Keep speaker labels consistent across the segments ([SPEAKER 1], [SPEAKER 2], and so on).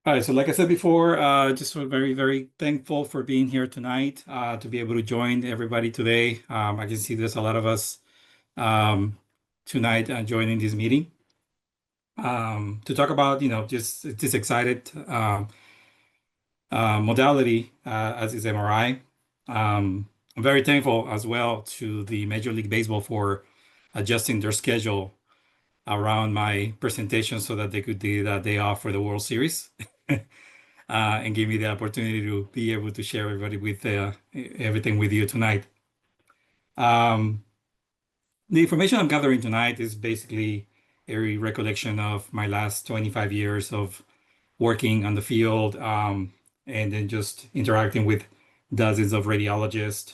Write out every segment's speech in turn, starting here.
[SPEAKER 1] All right, so like I said before, just very, very thankful for being here tonight, to be able to join everybody today. I can see there's a lot of us um, tonight joining this meeting to talk about, just this excited modality as is MRI. I'm very thankful as well to the Major League Baseball for adjusting their schedule around my presentation so that they could do that day off for the World Series. And give me the opportunity to be able to share everybody with everything with you tonight. Um, the information I'm gathering tonight is basically a recollection of my last 25 years of working on the field, and then just interacting with dozens of radiologists,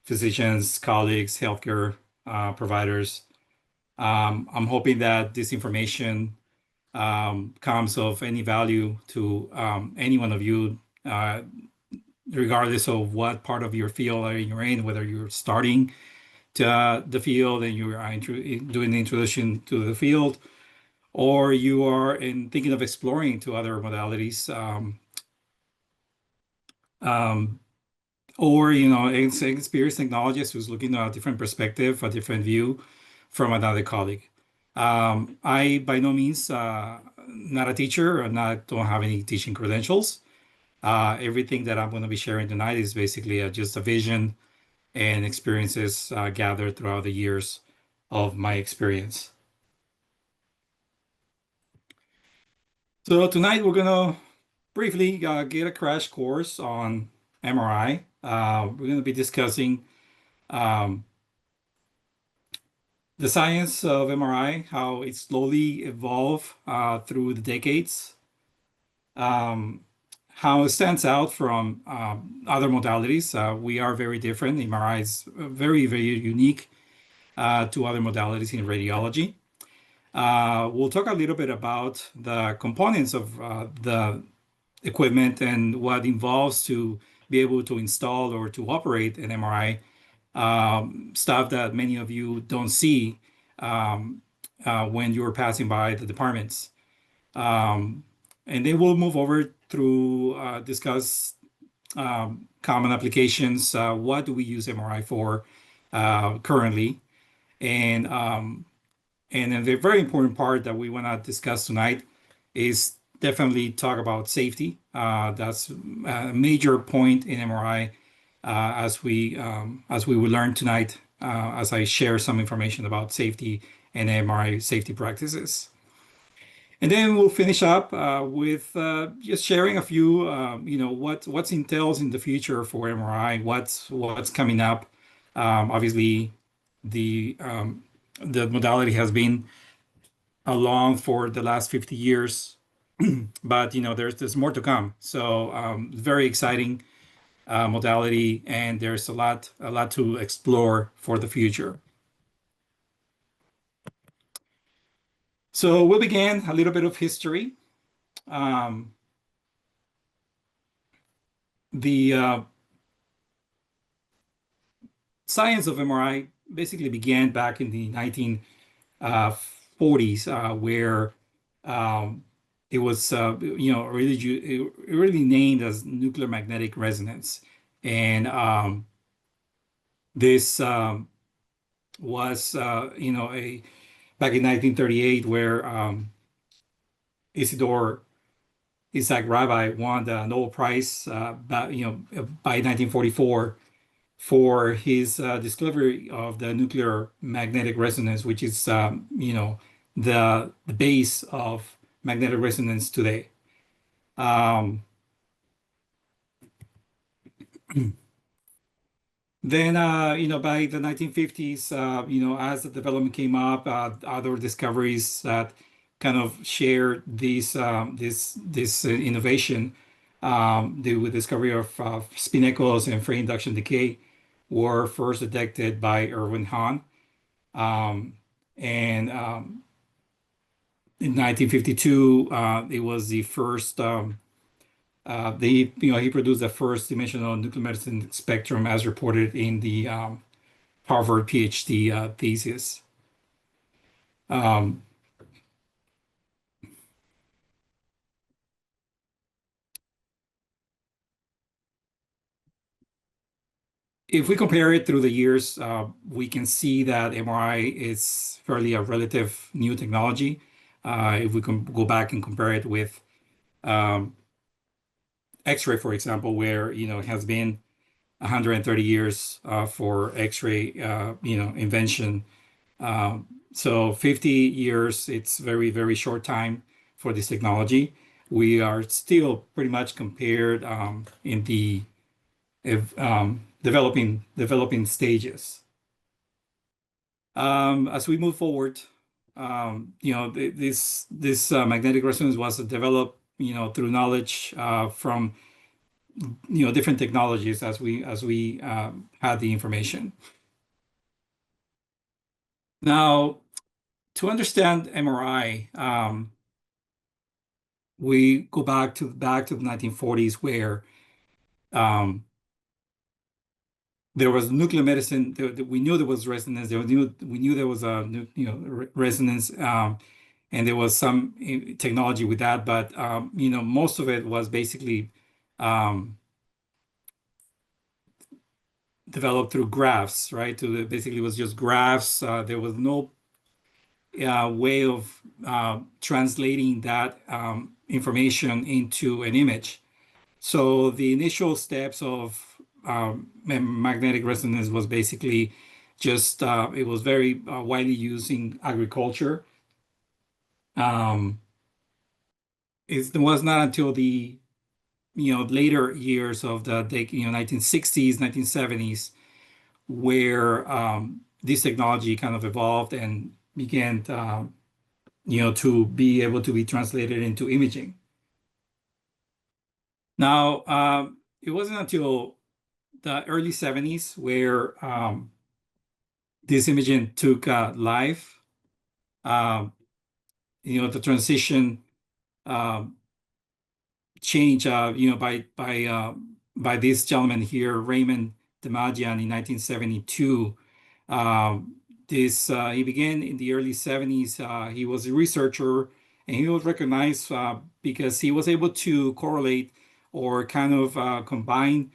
[SPEAKER 1] physicians, colleagues, healthcare providers. I'm hoping that this information comes of any value to any one of you, regardless of what part of your field are you're in, whether you're starting the field and you are doing the introduction to the field, or you are thinking of exploring to other modalities, um, or it's an experienced technologist who's looking at a different perspective, a different view from another colleague. I by no means not a teacher, or not don't have any teaching credentials. Everything that I'm going to be sharing tonight is basically just a vision and experiences gathered throughout the years of my experience. So tonight we're going to briefly get a crash course on MRI. We're going to be discussing um, the science of MRI, how it slowly evolved through the decades, um, how it stands out from other modalities. We are very different. MRI is very, very unique to other modalities in radiology. We'll talk a little bit about the components of the equipment and what involves to be able to install or to operate an MRI, stuff that many of you don't see when you're passing by the departments. Um, and then we'll move over through discuss common applications. What do we use MRI for currently? And and then the very important part that we want to discuss tonight is definitely talk about safety. That's a major point in MRI, as we will learn tonight, as I share some information about safety and MRI safety practices. And then we'll finish up with just sharing a few, what's entails in the future for MRI, what's coming up. Obviously, the the modality has been along for the last 50 years, but there's more to come. So very exciting modality, and there's a lot to explore for the future. So we'll begin a little bit of history. Um, the science of MRI basically began back in the 1940s, where um, it was really named as nuclear magnetic resonance, and this was a back in 1938 where Isidore Isaac Rabi won the Nobel Prize by 1944 for his discovery of the nuclear magnetic resonance, which is the base of magnetic resonance today. Um, Then, by the 1950s, as the development came up, other discoveries that kind of shared this innovation, the discovery of spin echoes and free induction decay were first detected by Erwin Hahn. Um, and In 1952, it was the first. He produced the first dimensional nuclear medicine spectrum as reported in the Harvard PhD thesis. Um, if we compare it through the years, we can see that MRI is fairly a relative new technology. If we can go back and compare it with um, X-ray, for example, where it has been 130 years for X-ray, invention. So 50 years, it's very, very short time for this technology. We are still pretty much compared in the developing stages. As we move forward, this magnetic resonance was developed, through knowledge from different technologies as we had the information. Now, to understand MRI, we go back to the 1940s, where um, there was nuclear medicine. We knew there was resonance. We knew there was a resonance, and there was some technology with that. But most of it was basically um, developed through graphs, right? Basically, it was just graphs. There was no way of translating that information into an image. So the initial steps of magnetic resonance was basically just it was very widely used in agriculture. Um, it was not until the later years of the 1960s, 1970s, where this technology kind of evolved and began to be able to be translated into imaging. Now, it wasn't until the early 70s where this imaging took life. Um, the transition um, change, by this gentleman here, Raymond Demagian, in 1972. Um, this he began in the early 70s. He was a researcher, and he was recognized because he was able to correlate or kind of combine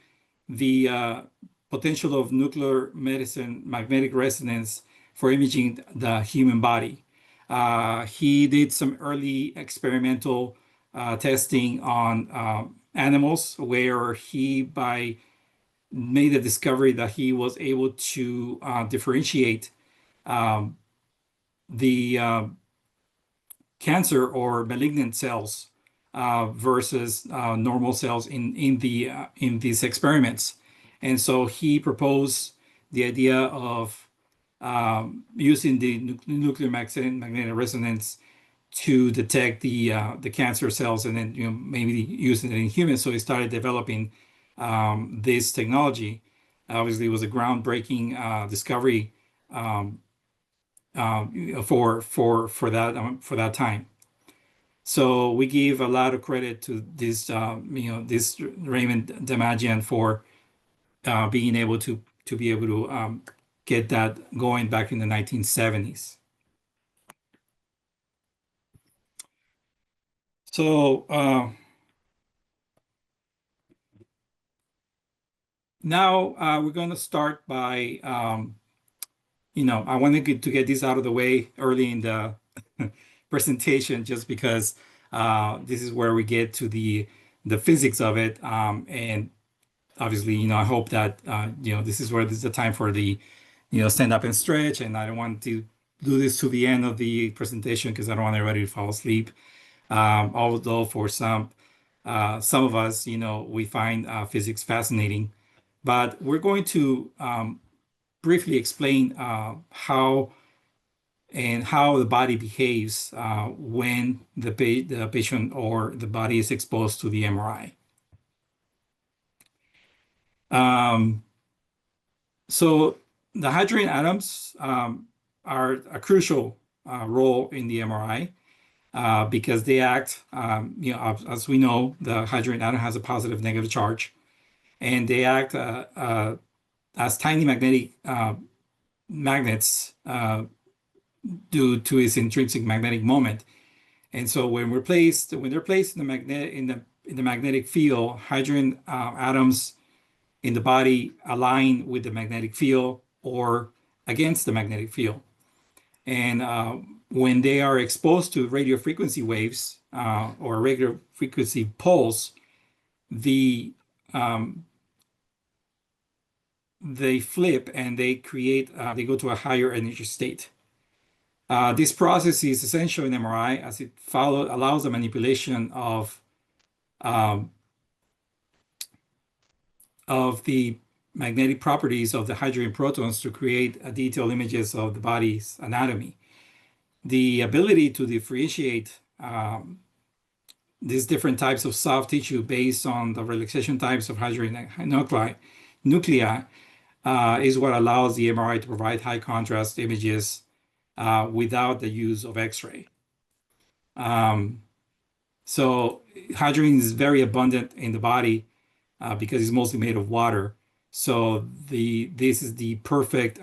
[SPEAKER 1] the potential of nuclear medicine, magnetic resonance for imaging the human body. He did some early experimental testing on animals, where he by made the discovery that he was able to differentiate um, the cancer or malignant cells versus normal cells in these experiments. And so he proposed the idea of using the nuclear magnetic resonance to detect the cancer cells, and then maybe using it in humans. So he started developing this technology. Obviously, it was a groundbreaking discovery um, for that time. So we give a lot of credit to this Raymond Damagian for being able to get that going back in the 1970s. So now we're going to start by I wanted to get this out of the way early in the presentation, just because this is where we get to the physics of it, and obviously, I hope that this is the time for the stand up and stretch, and I don't want to do this to the end of the presentation because I don't want everybody to fall asleep. Although for some of us, we find physics fascinating, but we're going to briefly explain how the body behaves when the patient or the body is exposed to the MRI. Um, so the hydrogen atoms are a crucial role in the MRI because they act, as we know, the hydrogen atom has a positive negative charge, and they act as tiny magnetic magnets due to its intrinsic magnetic moment. And so when they're placed in the magnetic field, hydrogen atoms in the body align with the magnetic field or against the magnetic field. And when they are exposed to radio frequency waves or radio frequency pulse, the they flip and they create, they go to a higher energy state. This process is essential in MRI as it allows the manipulation um, of the magnetic properties of the hydrogen protons to create detailed images of the body's anatomy. The ability to differentiate these different types of soft tissue based on the relaxation types of hydrogen nuclei is what allows the MRI to provide high contrast images without the use of X-ray. So hydrogen is very abundant in the body because it's mostly made of water. So this is the perfect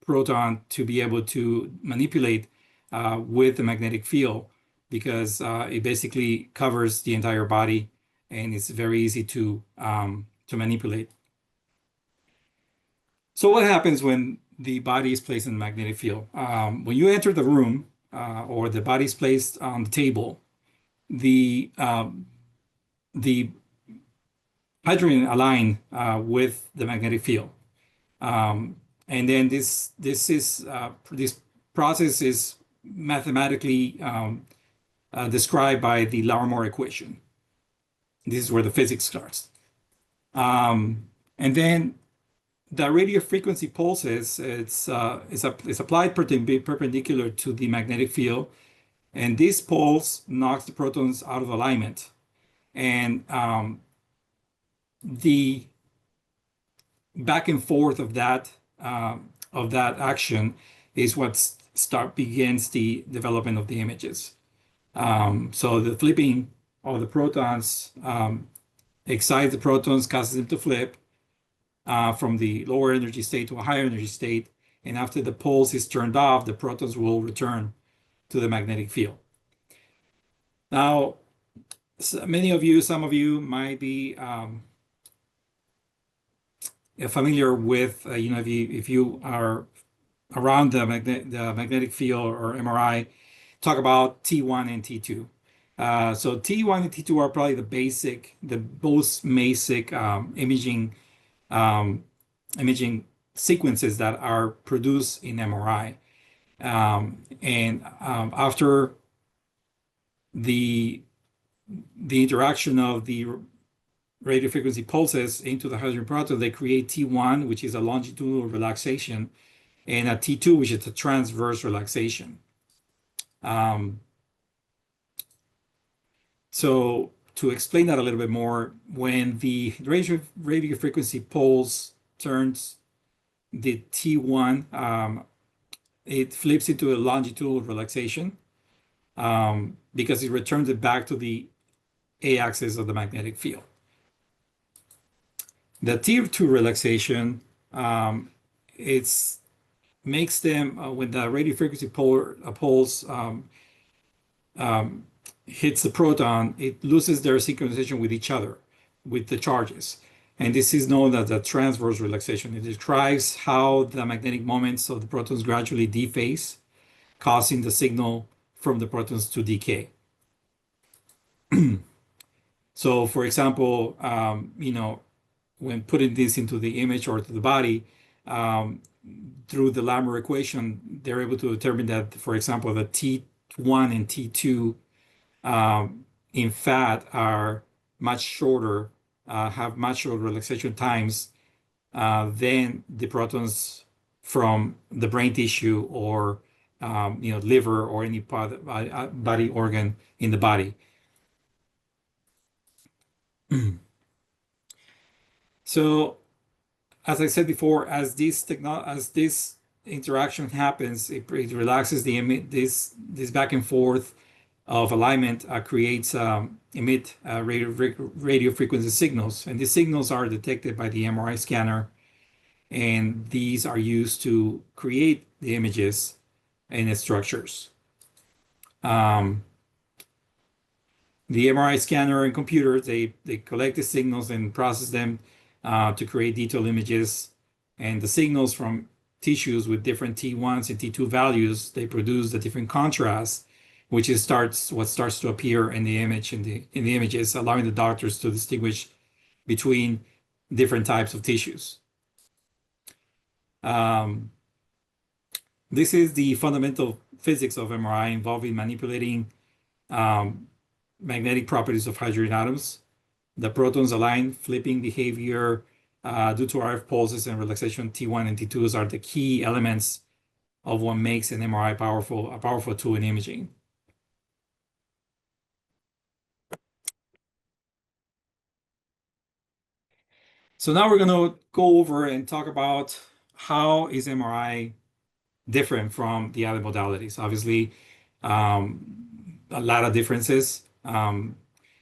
[SPEAKER 1] proton to be able to manipulate with the magnetic field because it basically covers the entire body and it's very easy to manipulate. So what happens when the body is placed in the magnetic field? When you enter the room or the body is placed on the table, the hydrogen align with the magnetic field. And then this process is mathematically described by the Larmor equation. This is where the physics starts. And then the radio frequency pulses, it's applied perpendicular to the magnetic field. And this pulse knocks the protons out of alignment. And the back and forth of that action is what begins the development of the images. So the flipping of the protons excites the protons, causes them to flip from the lower energy state to a higher energy state. And after the pulse is turned off, the protons will return to the magnetic field. Now, some of you might be familiar with, if you are around the magnetic field or MRI, talk about T1 and T2. So T1 and T2 are probably the most basic imaging sequences that are produced in MRI. After the interaction of the radio frequency pulses into the hydrogen proton, they create T1, which is a longitudinal relaxation, and a T2, which is a transverse relaxation. So to explain that a little bit more, when the radio frequency pulse turns the T1, it flips into a longitudinal relaxation because it returns it back to the A-axis of the magnetic field. The T2 relaxation, makes them, when the radio frequency pulse hits the proton, it loses their synchronization with each other, with the charges. And this is known as the transverse relaxation. It describes how the magnetic moments of the protons gradually dephase, causing the signal from the protons to decay. So, for example, when putting this into the image or to the body, through the Larmor equation, they're able to determine that, for example, the T1 and T2 in fat are much shorter, have much shorter relaxation times than the protons from the brain tissue or liver or any body organ in the body. So, as I said before, as this interaction happens, it relaxes the image. This back and forth of alignment creates radio frequency signals, and these signals are detected by the MRI scanner, and these are used to create the images and the structures. The MRI scanner and computers, they collect the signals and process them to create detailed images. And the signals from tissues with different T1s and T2 values, they produce the different contrast, which is what starts to appear in the image in the images, allowing the doctors to distinguish between different types of tissues. Um, this is the fundamental physics of MRI involving manipulating um, magnetic properties of hydrogen atoms. The protons align, flipping behavior due to RF pulses and relaxation. T1 and T2s are the key elements of what makes an MRI a powerful tool in imaging. So now we're going to go over and talk about how is MRI different from the other modalities. Obviously, a lot of differences.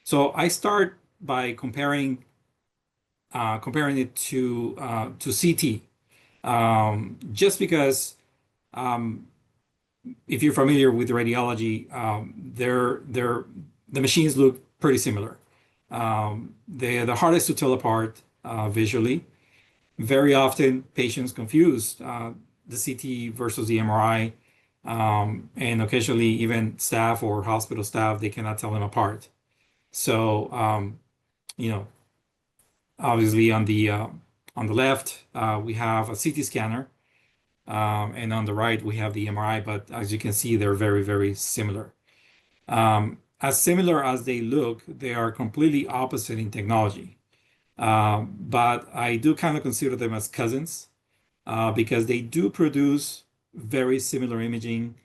[SPEAKER 1] So I start by comparing it to CT, just because um, if you're familiar with radiology, the machines look pretty similar. They're the hardest to tell apart visually. Very often, patients confuse the CT versus the MRI, and occasionally even staff or hospital staff, they cannot tell them apart. So, you know, obviously on the left, we have a CT scanner, and on the right, we have the MRI, but as you can see, they're very, very similar. As similar as they look, they are completely opposite in technology. But I do kind of consider them as cousins because they do produce very similar imaging,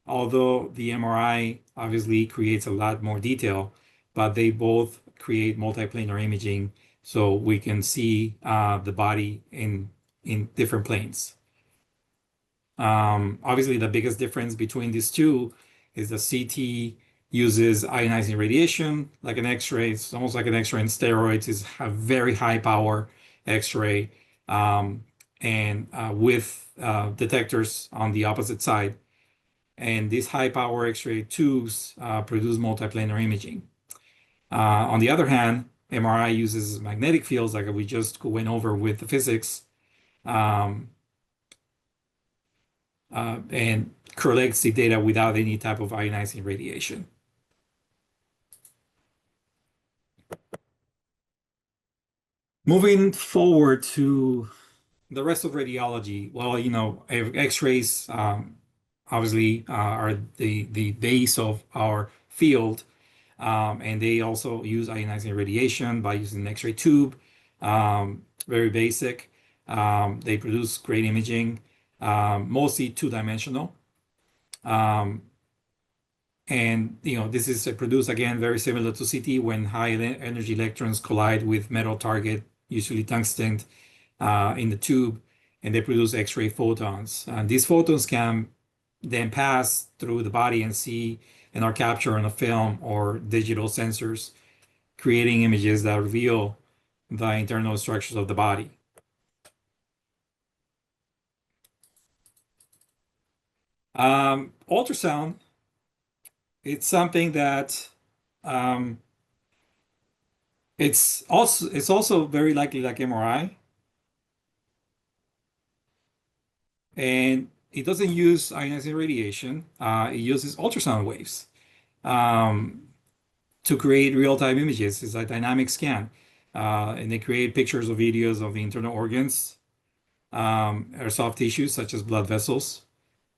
[SPEAKER 1] although the MRI obviously creates a lot more detail, but they both create multiplanar imaging so we can see the body in different planes. Obviously, the biggest difference between these two is the CT uses ionizing radiation like an X-ray. It's almost like an X-ray in steroids. It's a very high power X-ray and with detectors on the opposite side. And these high power X-ray tubes produce multiplanar imaging. On the other hand, MRI uses magnetic fields like we just went over with the physics. Um, and collects the data without any type of ionizing radiation. Moving forward to the rest of radiology, well, you know, X-rays obviously are the base of our field, and they also use ionizing radiation by using an X-ray tube. Very basic. They produce great imaging, mostly two-dimensional. Um, And you know, this is produced again very similar to CT when high energy electrons collide with metal target, usually tungsten, in the tube, and they produce X-ray photons. And these photons can then pass through the body and are captured on a film or digital sensors, creating images that reveal the internal structures of the body. Ultrasound, it's something that um, it's also very likely like MRI, and it doesn't use ionizing radiation. It uses ultrasound waves um, to create real-time images. It's a dynamic scan, and they create pictures or videos of the internal organs or soft tissues such as blood vessels.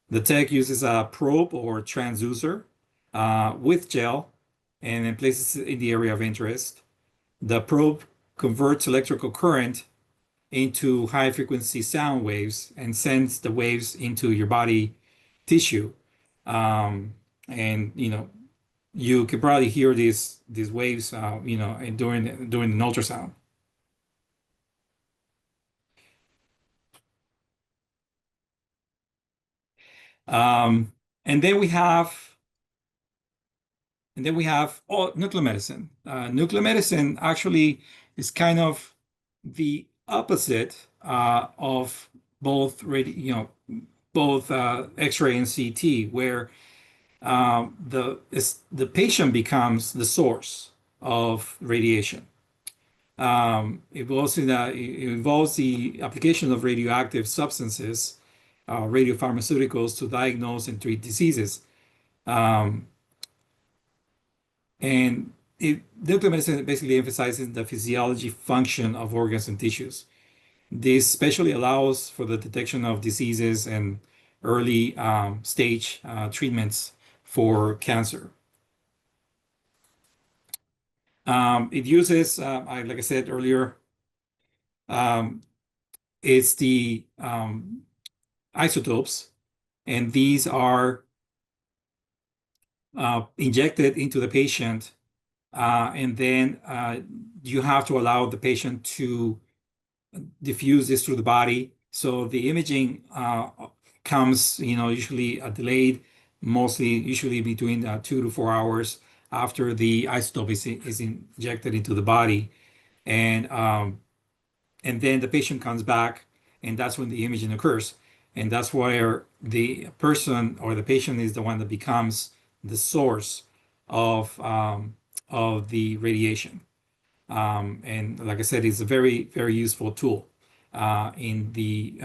[SPEAKER 1] The tech uses a probe or transducer with gel and then places it in the area of interest. The probe converts electrical current into high frequency sound waves and sends the waves into your body tissue. And you know, you can probably hear these waves, you know, during an ultrasound. Um, and then we have nuclear medicine. Nuclear medicine actually is kind of the opposite of you know, both X-ray and CT, where the patient becomes the source of radiation. It involves the application of radioactive substances, radiopharmaceuticals, to diagnose and treat diseases. Um, and nuclear medicine basically emphasizes the physiology function of organs and tissues. This especially allows for the detection of diseases and early stage treatments for cancer. It uses, like I said earlier, um, it's the isotopes, and these are injected into the patient, and then you have to allow the patient to diffuse this through the body. So the imaging comes, usually delayed, usually between 2 to 4 hours after the isotope is injected into the body. And then the patient comes back, and that's when the imaging occurs. And that's where the person or the patient is the one that becomes the source of the radiation. And like I said, it's a very, very useful tool in the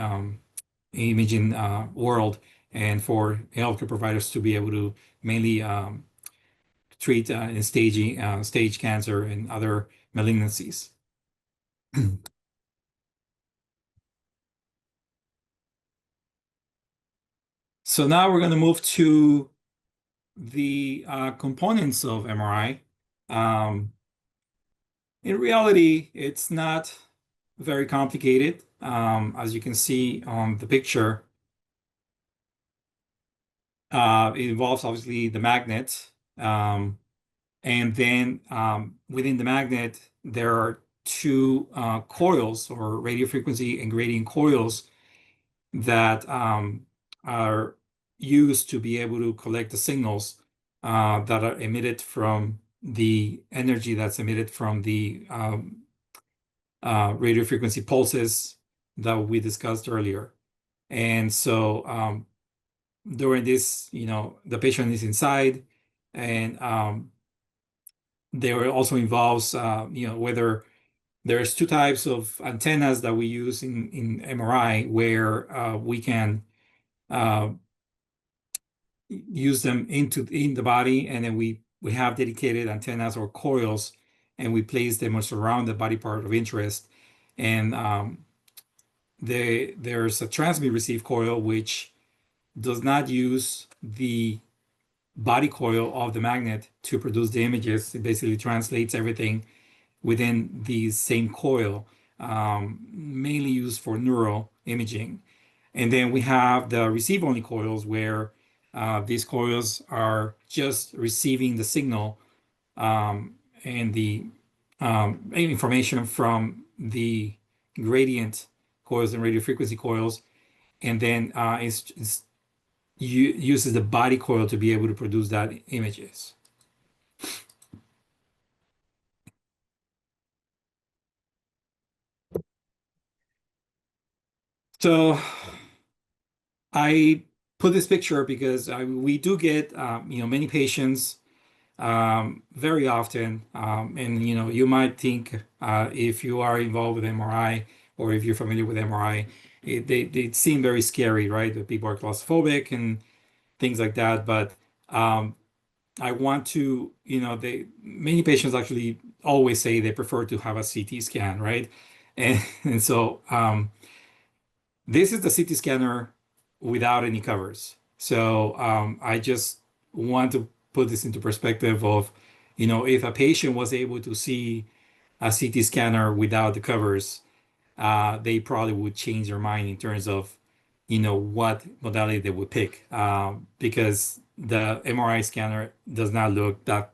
[SPEAKER 1] imaging world, and for healthcare providers to be able to mainly treat and stage cancer and other malignancies. So now we're going to move to the components of MRI. Um, in reality, it's not very complicated. As you can see on the picture, it involves obviously the magnet. And then within the magnet, there are two coils, or radio frequency and gradient coils, that are used to be able to collect the signals that are emitted from the energy that's emitted from the radio frequency pulses that we discussed earlier. And so during this, the patient is inside, and there also involves, whether there's two types of antennas that we use in MRI, where we can uh, use them in the body, and then we have dedicated antennas or coils, and we place them around the body part of interest. And there's a transmit receive coil, which does not use the body coil of the magnet to produce the images. It basically translates everything within the same coil, mainly used for neural imaging. And then we have the receive only coils, where these coils are just receiving the signal, and the information from the gradient coils and radio frequency coils, and then uses the body coil to be able to produce that images. So I put this picture because we do get many patients very often, and you might think, if you are involved with MRI, or if you're familiar with MRI, they seem very scary, right? That people are claustrophobic and things like that. But I want to, they many patients actually always say they prefer to have a CT scan, right? And so this is the CT scanner without any covers. So I just want to put this into perspective of, if a patient was able to see a CT scanner without the covers, they probably would change their mind in terms of, what modality they would pick, because the MRI scanner does not look that,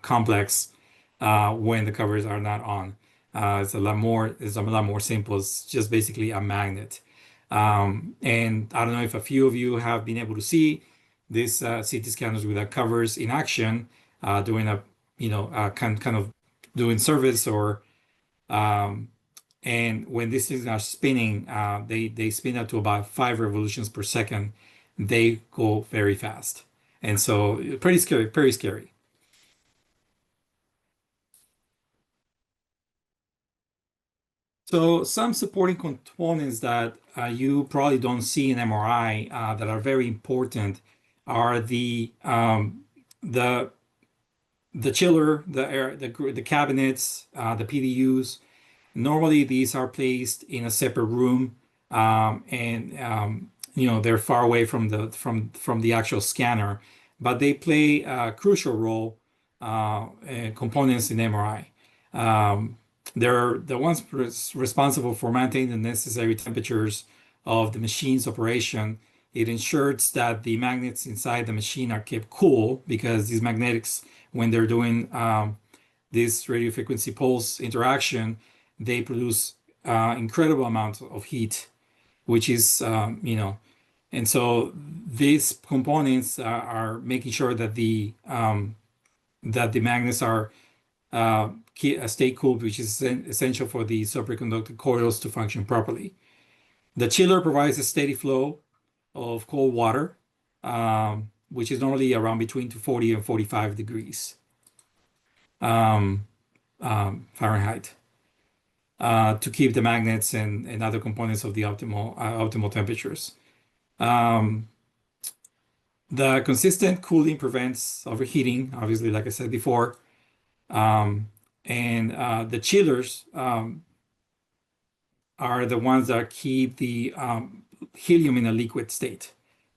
[SPEAKER 1] complex when the covers are not on. It's a lot more simple. It's just basically a magnet. And I don't know if a few of you have been able to see these CT scanners without covers in action, doing kind of doing service, or um, and when these things are spinning, they spin up to about 5 revolutions per second. They go very fast, and so pretty scary, very scary. So some supporting components that you probably don't see in MRI that are very important are the the chiller, the air, the cabinets, the PDUs. Normally, these are placed in a separate room, and they're far away from the actual scanner, but they play a crucial role components in MRI. They're the ones responsible for maintaining the necessary temperatures of the machine's operation. It ensures that the magnets inside the machine are kept cool because these magnetics, when they're doing this radio frequency pulse interaction, they produce incredible amounts of heat, which is, and so these components are making sure that the magnets are stay cool, which is essential for the superconducting coils to function properly. The chiller provides a steady flow of cold water, which is normally around between 40 and 45 degrees um, Fahrenheit, to keep the magnets and other components of the optimal temperatures. Um, the consistent cooling prevents overheating, obviously, like I said before. Um, and the chillers are the ones that keep the helium in a liquid state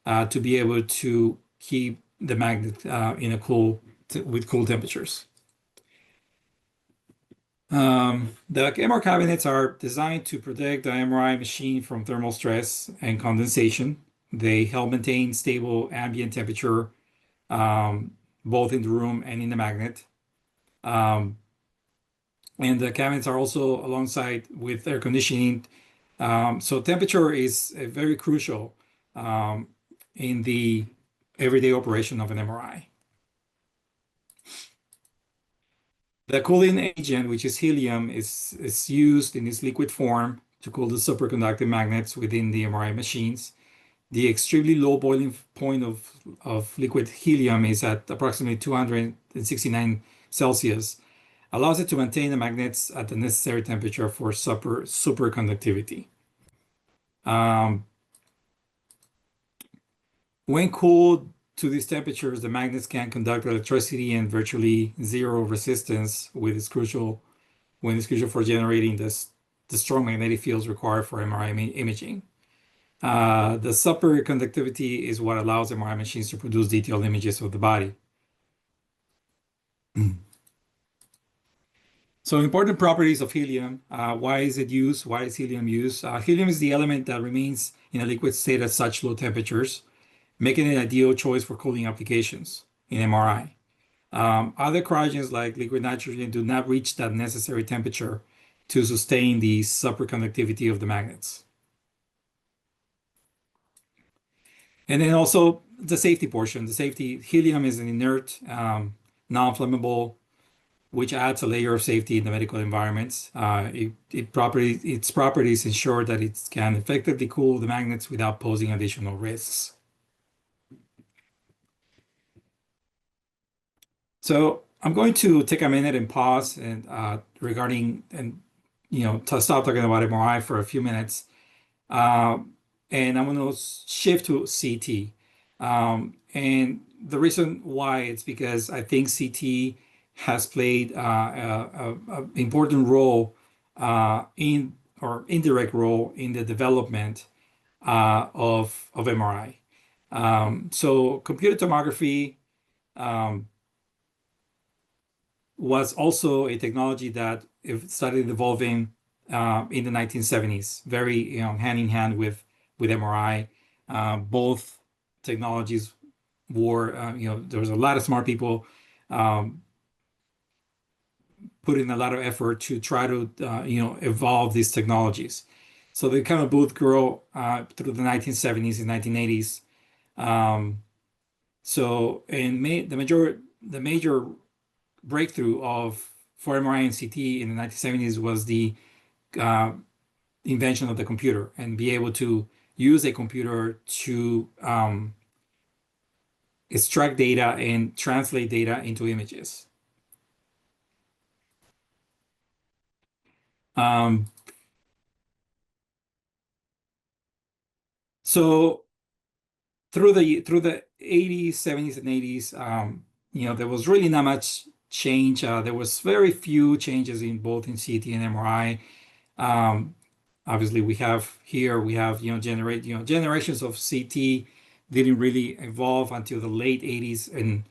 [SPEAKER 1] to be able to keep the magnet in a with cool temperatures. The MR cabinets are designed to protect the MRI machine from thermal stress and condensation. They help maintain stable ambient temperature, both in the room and in the magnet. Um, and the cabinets are also alongside with air conditioning. So temperature is very crucial um, in the everyday operation of an MRI. The cooling agent, which is helium, is used in its liquid form to cool the superconducting magnets within the MRI machines. The extremely low boiling point of liquid helium is at approximately 269 Celsius, allows it to maintain the magnets at the necessary temperature for superconductivity. Um, when cooled to these temperatures, the magnets can conduct electricity and virtually zero resistance, when it's crucial for generating the strong magnetic fields required for MRI imaging. The superconductivity is what allows MRI machines to produce detailed images of the body. So important properties of helium. Why is it used? Why is helium used? Helium is the element that remains in a liquid state at such low temperatures, making it an ideal choice for cooling applications in MRI. Other cryogens like liquid nitrogen do not reach that necessary temperature to sustain the superconductivity of the magnets. And then also the safety portion. The safety, helium is an inert, non-flammable, which adds a layer of safety in the medical environments. Its properties ensure that it can effectively cool the magnets without posing additional risks. So I'm going to take a minute and pause and regarding and to stop talking about MRI for a few minutes. And I'm going to shift to CT. And the reason why it's because I think CT has played an important role in or indirect role in the development of MRI. So computer tomography was also a technology that started evolving in the 1970s, very hand in hand with MRI. Both technologies were there was a lot of smart people um, put in a lot of effort to try to evolve these technologies. So they kind of both grow through the 1970s and 1980s. Um, so and the major breakthrough of for MRI and CT in the 1970s was the uh, invention of the computer and be able to use a computer to extract data and translate data into images. Um, So through the 80s, 70s, and 80s, there was really not much change. There was very few changes in both in CT and MRI. Um, Obviously, we have generations of CT didn't really evolve until the late 80s and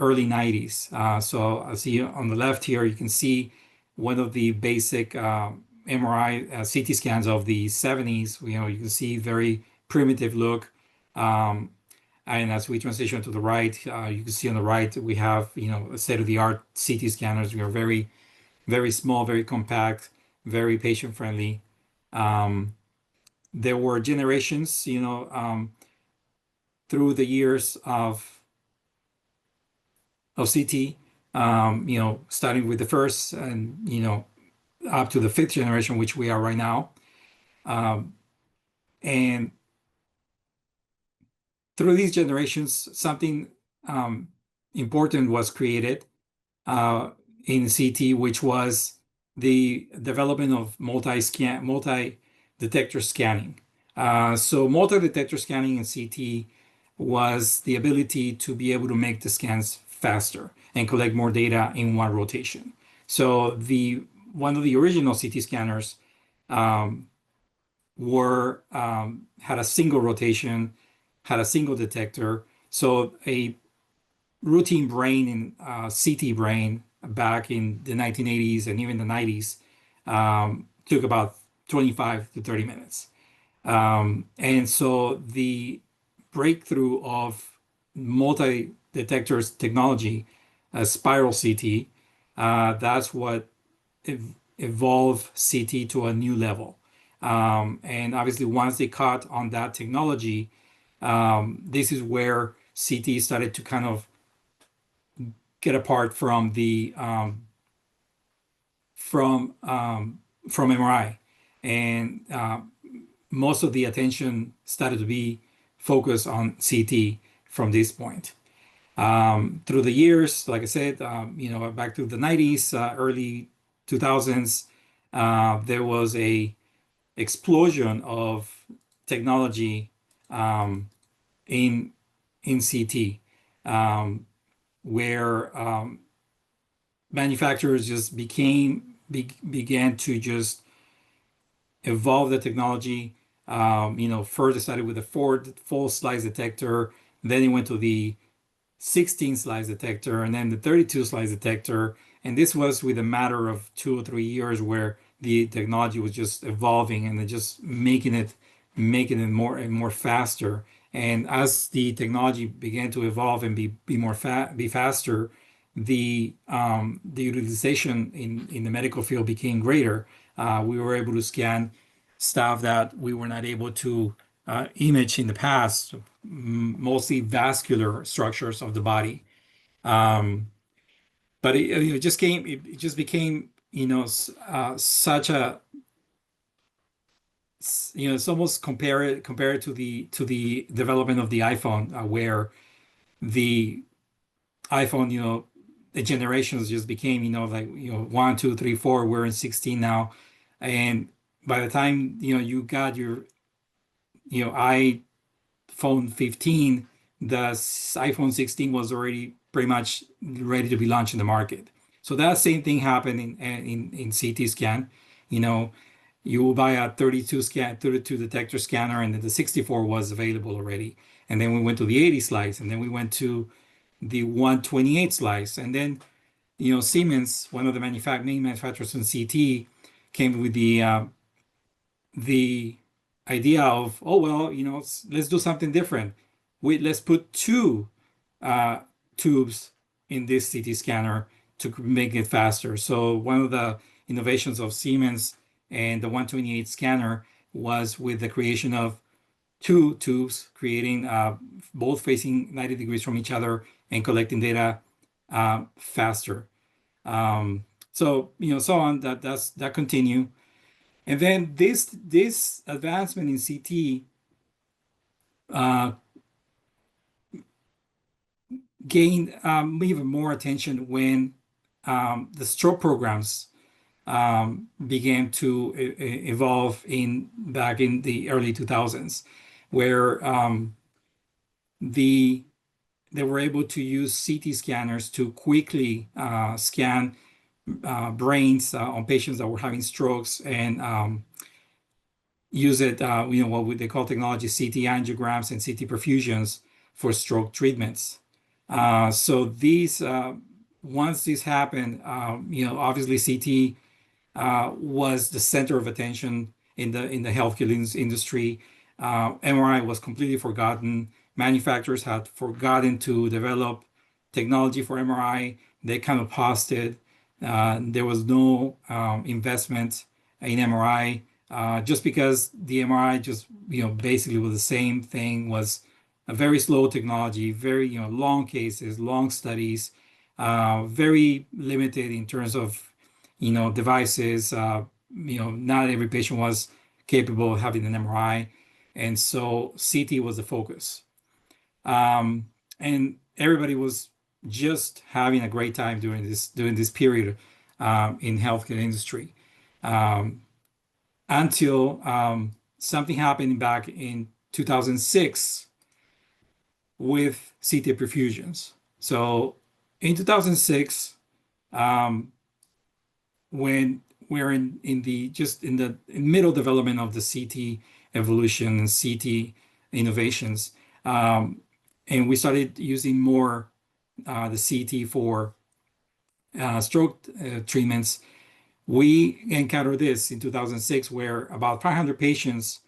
[SPEAKER 1] early 90s. So I see on the left here, you can see one of the basic MRI CT scans of the 70s. You can see very primitive look. Um, and as we transition to the right, you can see on the right we have state-of-the-art CT scanners. We are very very small, very compact, very patient friendly. Um, there were generations, through the years of CT, starting with the first and up to the fifth generation, which we are right now. Um, and through these generations, something um, important was created uh, in CT, which was the development of multi-detector scanning. So multi-detector scanning in CT was the ability to be able to make the scans faster and collect more data in one rotation. So the one of the original CT scanners um, were had a single rotation, had a single detector. So a routine brain in CT brain back in the 1980s and even the 90s took about 25 to 30 minutes. And so the breakthrough of multi-detectors technology, spiral CT, that's what evolved CT to a new level. And obviously, once they caught on that technology, this is where CT started to kind of get apart from the from MRI, and most of the attention started to be focused on CT from this point. Through the years, like I said, back to the 90s, early 2000s, there was a explosion of technology um, in CT, where manufacturers just began to just evolve the technology. First it started with a full slice detector, then it went to the 16 slice detector, and then the 32 slice detector. And this was with a matter of 2 or 3 years where the technology was just evolving and then just making it more and more faster. And as the technology began to evolve and be faster, the utilization in the medical field became greater. We were able to scan stuff that we were not able to image in the past, mostly vascular structures of the body. Um, but it just became, such a, it's almost compare it to the development of the iPhone, where the iPhone, the generations just became, like, one, two, three, four, we're in 16 now. And by the time, you got your, iPhone 15, the iPhone 16 was already pretty much ready to be launched in the market. So that same thing happened in CT scan. You know, you will buy a 32 detector scanner, and then the 64 was available already. And then we went to the 80 slice, and then we went to the 128 slice, and then Siemens, one of the main manufacturers in CT, came with the idea of, oh well, let's do something different. Let's put two uh, tubes in this CT scanner to make it faster. So one of the innovations of Siemens and the 128 scanner was with the creation of two tubes, creating both facing 90 degrees from each other and collecting data faster. Um, so so on that continue. And then this advancement in CT uh, gained even more attention when the stroke programs began to evolve in back in the early 2000s, where the they were able to use CT scanners to quickly scan brains on patients that were having strokes and use it, what they call technology CT angiograms and CT perfusions for stroke treatments. So once this happened, obviously CT was the center of attention in the healthcare industry. MRI was completely forgotten. Manufacturers had forgotten to develop technology for MRI. They kind of paused it. There was no investment in MRI just because the MRI just basically was the same thing, was a very slow technology, very long cases, long studies, very limited in terms of devices. Not every patient was capable of having an MRI, and so CT was the focus. And everybody was just having a great time during this period in healthcare industry until something happened back in 2006 with CT perfusions. So in 2006, um, when we're in the middle development of the CT evolution and CT innovations, and we started using more the CT for stroke treatments. We encountered this in 2006, where about 500 patients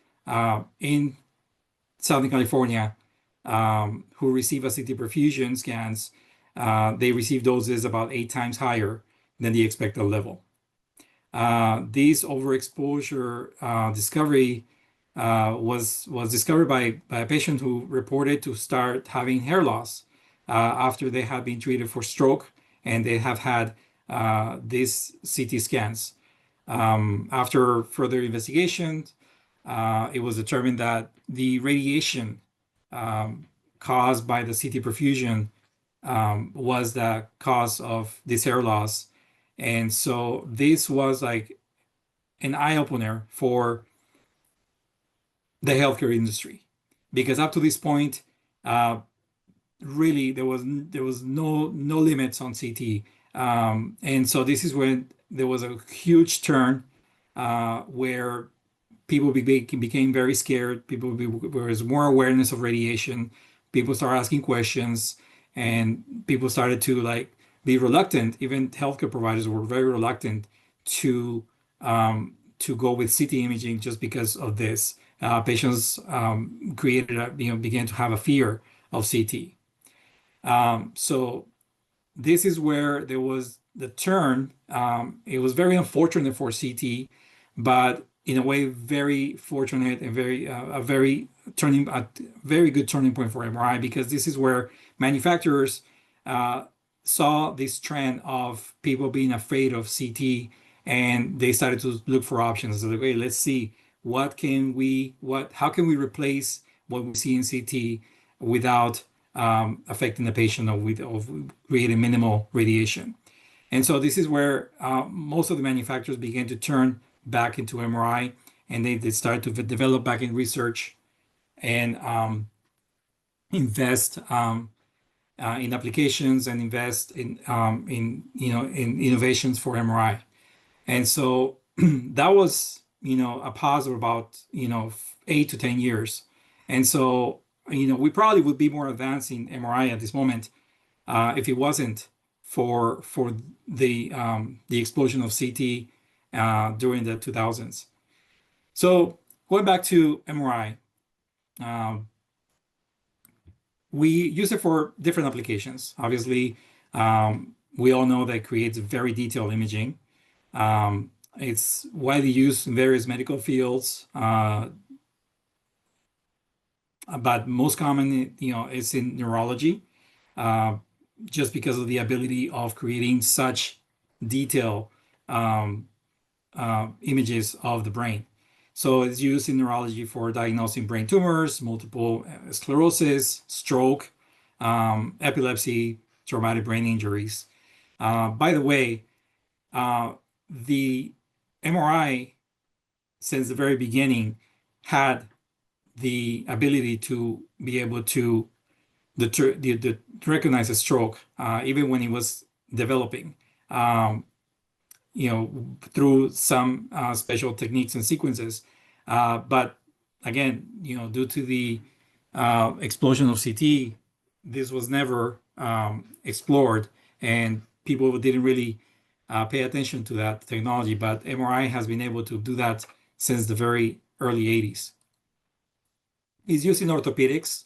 [SPEAKER 1] in Southern California who receive a CT perfusion scans, they receive doses about 8 times higher than the expected level. This overexposure discovery was discovered by a patient who reported to start having hair loss after they had been treated for stroke and they have had these CT scans. After further investigation, it was determined that the radiation caused by the CT perfusion was the cause of this hair loss. And so this was like an eye opener for the healthcare industry, because up to this point, really there was no limits on CT, and so this is when there was a huge turn where people became very scared. There was more awareness of radiation. People started asking questions, and people started to like be reluctant. Even healthcare providers were very reluctant to to go with CT imaging just because of this. Patients began to have a fear of CT. So this is where there was the turn. It was very unfortunate for CT, but in a way, very fortunate and a very good turning point for MRI, because this is where manufacturers saw this trend of people being afraid of CT, and they started to look for options. So like, okay, let's see how can we replace what we see in CT without affecting the patient, of creating minimal radiation. And so this is where most of the manufacturers began to turn back into MRI, and they started to develop back in research and invest in applications and invest in innovations for MRI. And so that was a pause of about 8 to 10 years. And so we probably would be more advanced in MRI at this moment if it wasn't for the explosion of CT during the 2000s. So going back to MRI, we use it for different applications. Obviously, we all know that it creates very detailed imaging. It's widely used in various medical fields, but most common, is in neurology, just because of the ability of creating such detailed images of the brain. So it's used in neurology for diagnosing brain tumors, multiple sclerosis, stroke, epilepsy, traumatic brain injuries. By the way, the MRI, since the very beginning, had the ability to be able to recognize a stroke, even when it was developing, um, through some special techniques and sequences. But again, due to the explosion of CT, this was never explored, and people didn't really pay attention to that technology. But MRI has been able to do that since the very early 80s. It's used in orthopedics,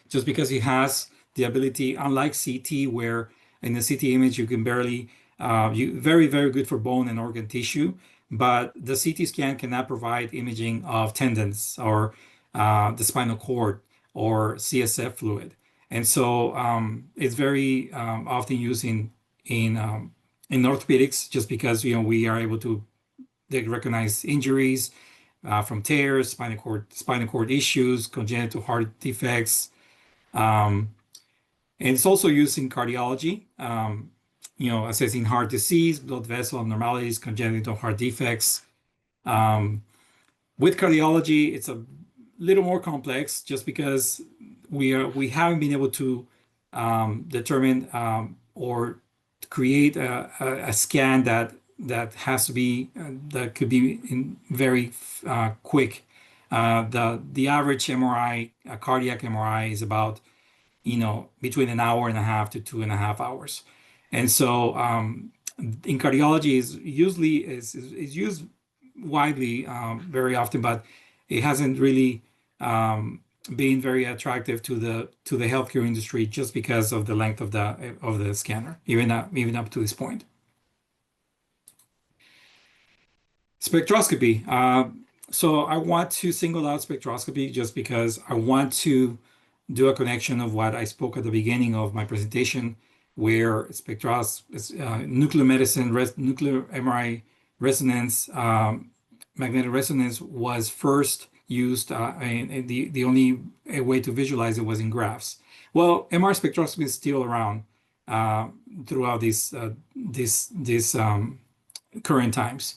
[SPEAKER 1] just because it has the ability, unlike CT, where in the CT image you can barely, very, very good for bone and organ tissue, but the CT scan cannot provide imaging of tendons or the spinal cord or CSF fluid. And so it's very often used in orthopedics, just because we are able to recognize injuries from tears, spinal cord issues, congenital heart defects. And it's also used in cardiology, assessing heart disease, blood vessel abnormalities, congenital heart defects. With cardiology, it's a little more complex, just because we haven't been able to determine or create a scan that has to be that could be in very quick. The average MRI, a cardiac MRI, is about between an hour and a half to 2.5 hours. And so in cardiology is used widely, very often, but it hasn't really been very attractive to the healthcare industry, just because of the length of the scanner, even up to this point. Spectroscopy. So I want to single out spectroscopy, just because I want to do a connection of what I spoke at the beginning of my presentation, where nuclear medicine, nuclear MRI resonance, magnetic resonance was first used, and the only way to visualize it was in graphs. Well, MR spectroscopy is still around throughout these current times,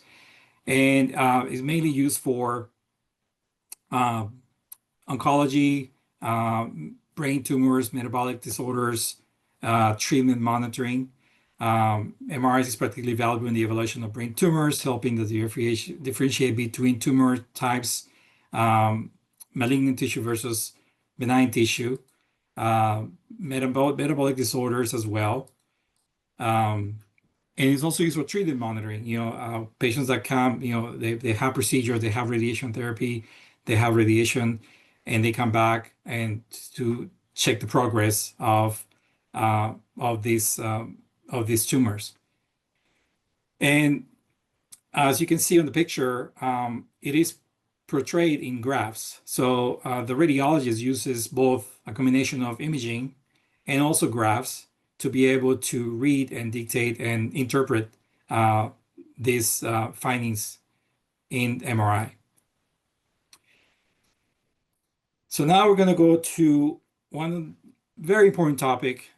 [SPEAKER 1] and is mainly used for oncology, brain tumors, metabolic disorders, treatment monitoring. MRI is particularly valuable in the evaluation of brain tumors, helping to differentiate between tumor types, malignant tissue versus benign tissue, metabolic disorders as well. And it's also used for treatment monitoring. Patients that come, they have procedures, they have radiation therapy, they have radiation, and they come back and to check the progress of these tumors. And as you can see on the picture, it is portrayed in graphs. So the radiologist uses both a combination of imaging and also graphs to be able to read and dictate and interpret these findings in MRI. So now we're going to go to one very important topic,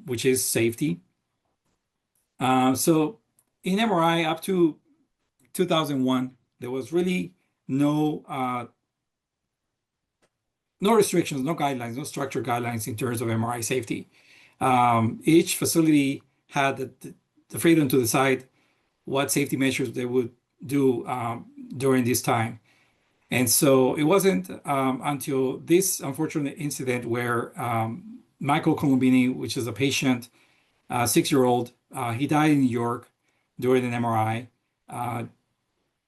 [SPEAKER 1] which is safety. So in MRI, up to 2001, there was really no restrictions, no guidelines, no structured guidelines in terms of MRI safety. Each facility had the freedom to decide what safety measures they would do during this time. And so it wasn't until this unfortunate incident where Michael Colombini, which is a patient, 6-year-old, he died in New York during an MRI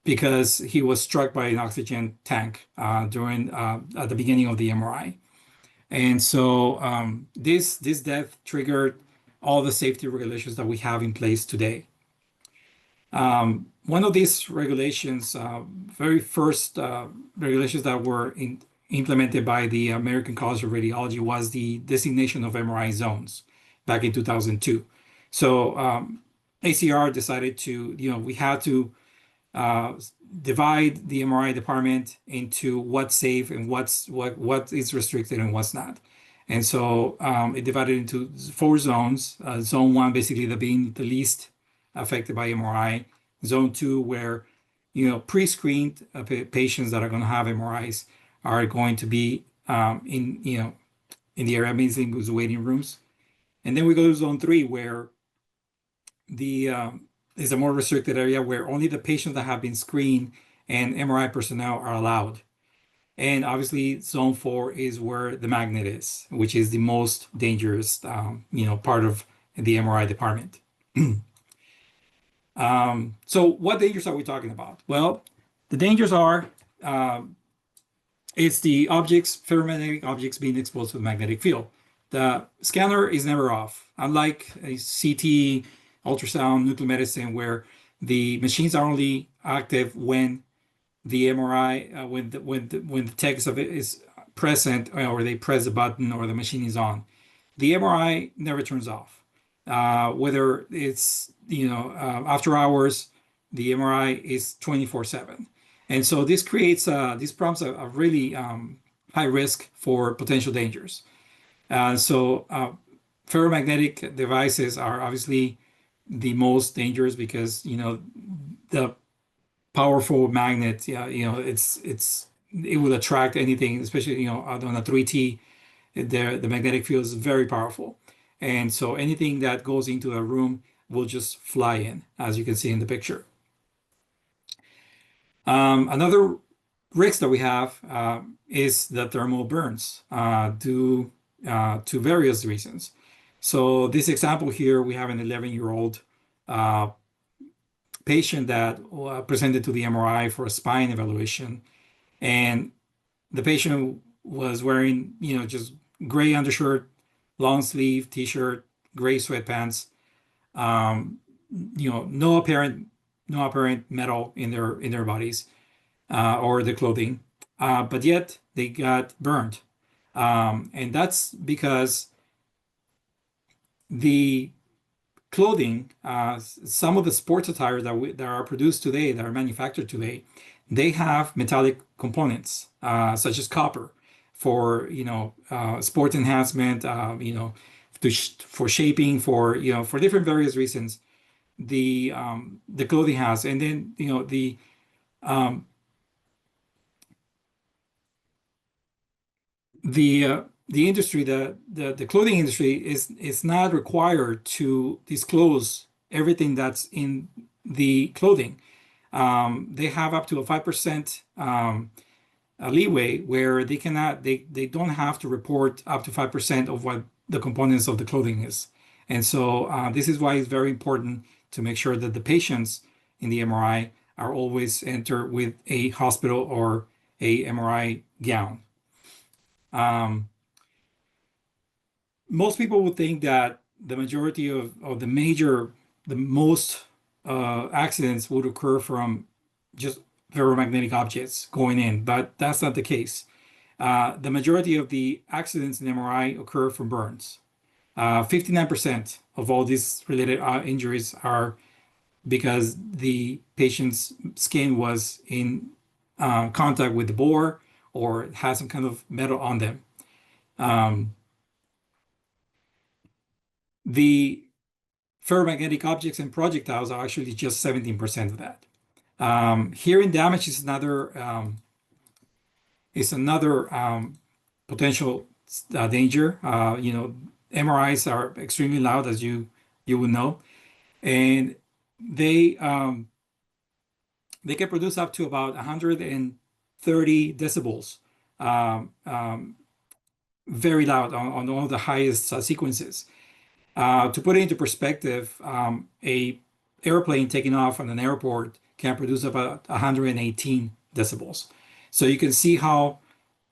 [SPEAKER 1] because he was struck by an oxygen tank at the beginning of the MRI. And so this death triggered all the safety regulations that we have in place today. One of these regulations, very first regulations that were implemented by the American College of Radiology, was the designation of MRI zones back in 2002. So ACR decided we had to divide the MRI department into what's safe and what is restricted and what's not. And so it divided into 4 zones. Zone 1, basically being the least affected by MRI. Zone 2, where pre-screened patients that are going to have MRIs are going to be in the area, amazing with waiting rooms. And then we go to zone three, where the is a more restricted area where only the patients that have been screened and MRI personnel are allowed. And obviously, zone four is where the magnet is, which is the most dangerous, part of the MRI department. So what dangers are we talking about? Well, the dangers are it's the objects, ferromagnetic objects being exposed to the magnetic field. The scanner is never off, unlike a CT, ultrasound, nuclear medicine, where the machines are only active when the MRI, when the text of it is present, or they press the button or the machine is on. The MRI never turns off. Whether it's after hours, the MRI is 24/7, and so this prompts a really high risk for potential dangers. Ferromagnetic devices are obviously the most dangerous because the powerful magnet, yeah, it will attract anything, especially on a 3T. The magnetic field is very powerful, and so anything that goes into a room will just fly in, as you can see in the picture. Another risk that we have is the thermal burns due to various reasons. So this example here, we have an 11-year-old patient that presented to the MRI for a spine evaluation, and the patient was wearing, just gray undershirt, long sleeve t-shirt, gray sweatpants, no apparent metal in their bodies or the clothing, but yet they got burned, and that's because the clothing, some of the sports attire that are produced today, that are manufactured today, they have metallic components such as copper for sports enhancement, for shaping, for different various reasons. The clothing has, and then um, the industry, the clothing industry is not required to disclose everything that's in the clothing. They have up to a 5% a leeway where they don't have to report up to 5% of what the components of the clothing is. And so this is why it's very important to make sure that the patients in the MRI are always entered with a hospital or a MRI gown. Most people would think that the majority of the most accidents would occur from just ferromagnetic objects going in, but that's not the case. The majority of the accidents in MRI occur from burns. 59% of all these related injuries are because the patient's skin was in contact with the bore or has some kind of metal on them. The ferromagnetic objects and projectiles are actually just 17% of that. Hearing damage is another potential danger. MRIs are extremely loud, as you would know, and they can produce up to about 130 decibels, very loud on all the highest sequences. To put it into perspective, a airplane taking off from an airport can produce about 118 decibels. So you can see how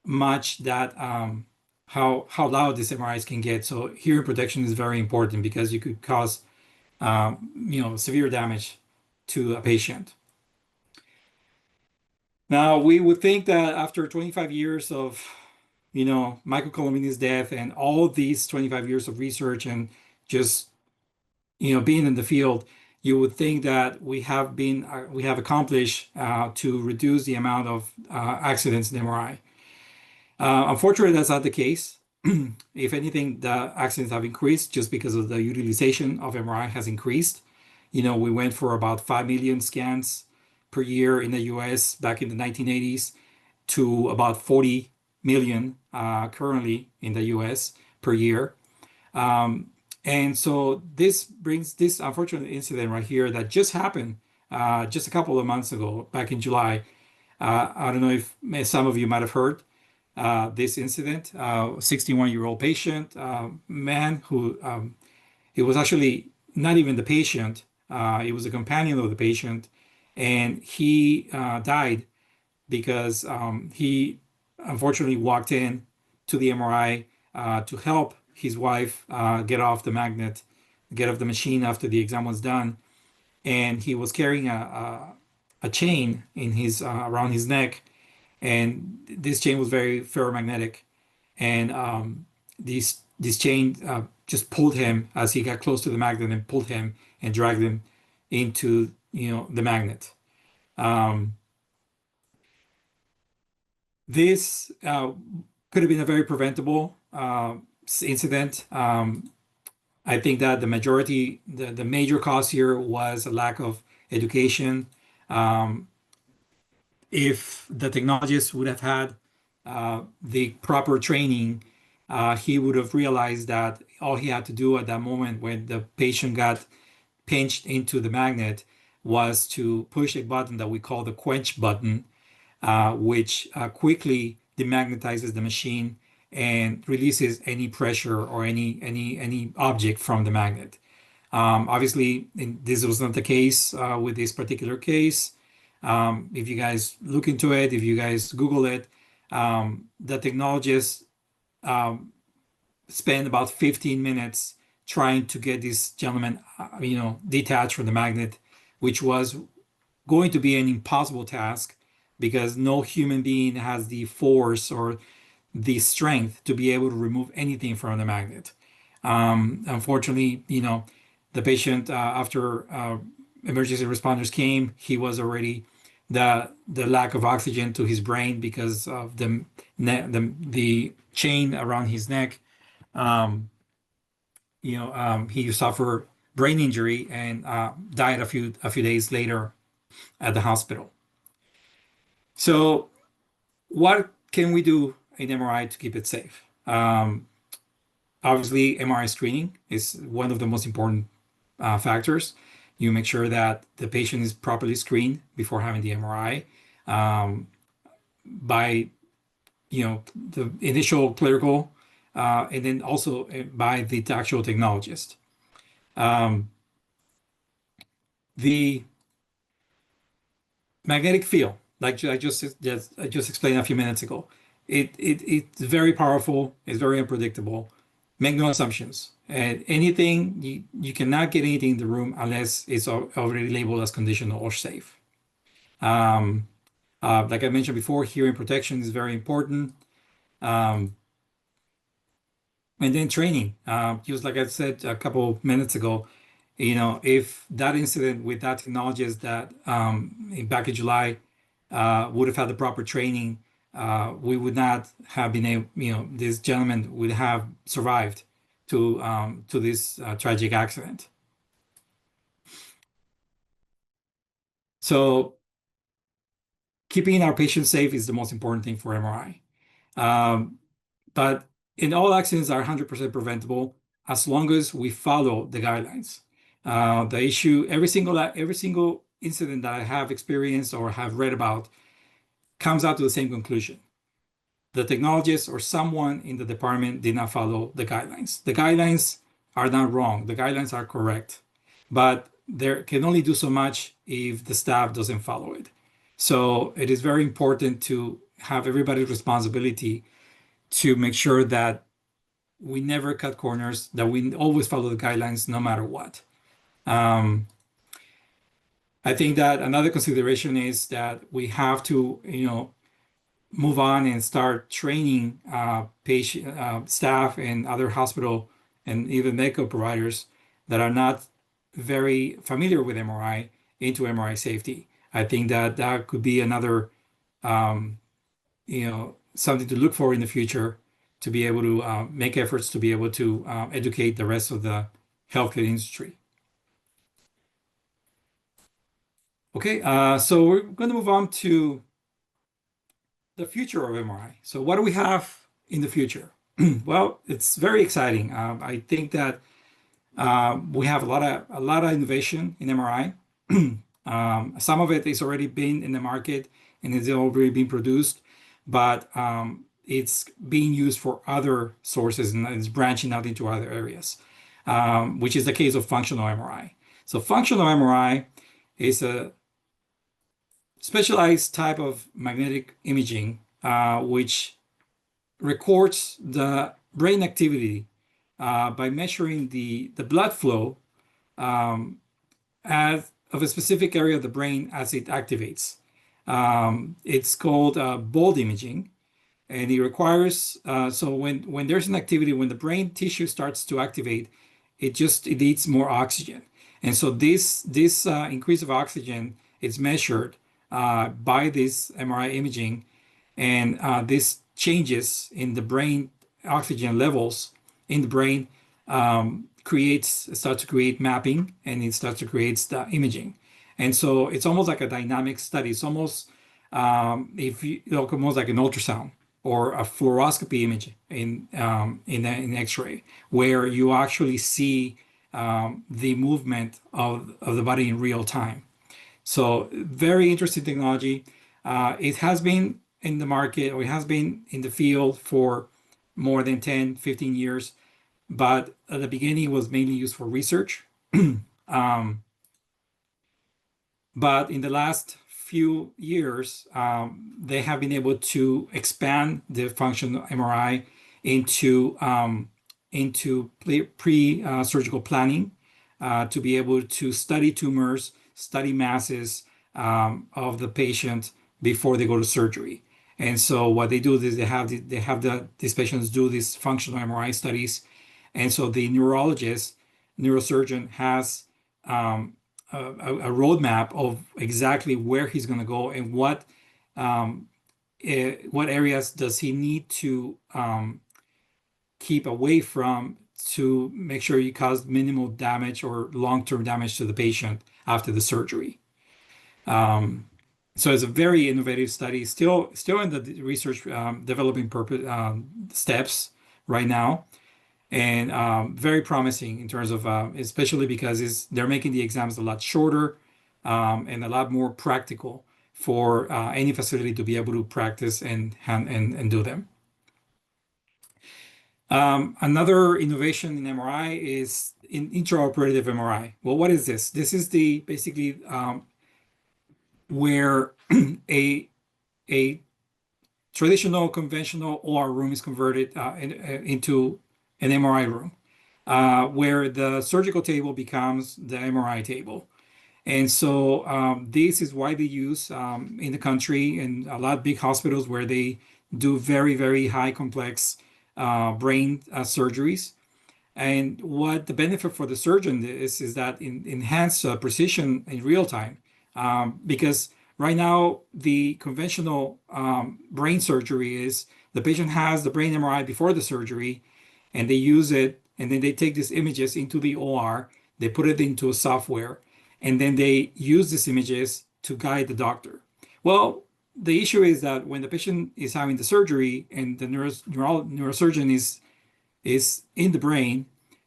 [SPEAKER 1] much that how loud these MRIs can get. So hearing protection is very important because you could cause severe damage to a patient. Now we would think that after 25 years of Michael Colombini's death and all these 25 years of research and just being in the field, you would think that we have accomplished to reduce the amount of accidents in MRI. Unfortunately, that's not the case. If anything, the accidents have increased just because of the utilization of MRI has increased. We went for about 5 million scans per year in the US back in the 1980s. to about 40 million currently in the US per year. Um, and so this brings this unfortunate incident right here that just happened just a couple of months ago, back in July. I don't know if some of you might have heard this incident. 61-year-old patient, man who it was actually not even the patient, it was a companion of the patient, and he died because he unfortunately walked in to the MRI to help his wife get off the magnet, get off the machine after the exam was done, and he was carrying a chain in his around his neck, and this chain was very ferromagnetic, and this chain just pulled him as he got close to the magnet and pulled him and dragged him into the magnet. Um, this could have been a very preventable incident. I think that the major cause here was a lack of education. Um, if the technologist would have had the proper training, he would have realized that all he had to do at that moment when the patient got pinched into the magnet was to push a button that we call the quench button, which quickly demagnetizes the machine and releases any pressure or any object from the magnet. Obviously, this was not the case with this particular case. If you guys look into it, if you guys Google it, the technologists um, spent about 15 minutes trying to get this gentleman, detached from the magnet, which was going to be an impossible task because no human being has the force or the strength to be able to remove anything from the magnet. Unfortunately, the patient, after emergency responders came, he was already the lack of oxygen to his brain because of the chain around his neck. Um, he suffered brain injury and died a few days later at the hospital. So, what can we do in MRI to keep it safe? Obviously, MRI screening is one of the most important factors. You make sure that the patient is properly screened before having the MRI by the initial clerical and then also by the actual technologist. Um, the magnetic field, like I just explained a few minutes ago, it's very powerful. It's very unpredictable. Make no assumptions. And anything you cannot get anything in the room unless it's already labeled as conditional or safe. Um, like I mentioned before, hearing protection is very important. Um, and then training, just like I said a couple minutes ago, if that incident with that technologist that back in July would have had the proper training, we would not have been able, this gentleman would have survived to this tragic accident. So keeping our patients safe is the most important thing for MRI. But in all accidents are 100% preventable as long as we follow the guidelines. The issue, every single incident that I have experienced or have read about comes out to the same conclusion. The technologist or someone in the department did not follow the guidelines. The guidelines are not wrong. The guidelines are correct, but they can only do so much if the staff doesn't follow it. So it is very important to have everybody's responsibility to make sure that we never cut corners, that we always follow the guidelines no matter what. Um, I think that another consideration is that we have to, move on and start training patient staff and other hospital and even medical providers that are not very familiar with MRI into MRI safety. I think that that could be another um, something to look for in the future to be able to make efforts to be able to educate the rest of the healthcare industry. Okay, so we're going to move on to the future of MRI. So what do we have in the future? Well, it's very exciting. I think that we have a lot of innovation in MRI. Some of it is already been in the market and is already being produced, but it's being used for other sources and it's branching out into other areas, which is the case of functional MRI. So functional MRI is a specialized type of magnetic imaging, which records the brain activity by measuring the blood flow of a specific area of the brain as it activates. It's called bold imaging, and it requires so when there's an activity, when the brain tissue starts to activate, it needs more oxygen, and so this increase of oxygen is measured by this MRI imaging, and this changes in the brain oxygen levels in the brain starts to create mapping, and it starts to create the imaging. And so it's almost like a dynamic study. It's almost if you look almost like an ultrasound or a fluoroscopy image in X-ray, where you actually see the movement of the body in real time. So very interesting technology. It has been in the market, or it has been in the field for more than 10, 15 years, but at the beginning it was mainly used for research. Um, but in the last few years, they have been able to expand the function of MRI into pre-surgical planning to be able to study tumors, study masses of the patient before they go to surgery. And so what they do is these patients do these functional MRI studies, and so the neurosurgeon has a roadmap of exactly where he's going to go and what areas does he need to keep away from to make sure you cause minimal damage or long-term damage to the patient after the surgery. Um, so it's a very innovative study, still in the research developing purpose steps right now, and very promising in terms of especially because they're making the exams a lot shorter and a lot more practical for any facility to be able to practice and do them. Another innovation in MRI is in intraoperative MRI. Well, what is this? This is the basically where a traditional conventional OR room is converted into an MRI room, where the surgical table becomes the MRI table. And so this is widely used in the country in a lot of big hospitals where they do very, very high complex brain surgeries. And what the benefit for the surgeon is that enhanced precision in real time. Because right now, the conventional brain surgery is the patient has the brain MRI before the surgery, and they use it, and then they take these images into the OR, they put it into a software, and then they use these images to guide the doctor. Well, the issue is that when the patient is having the surgery and the neurosurgeon is in the brain,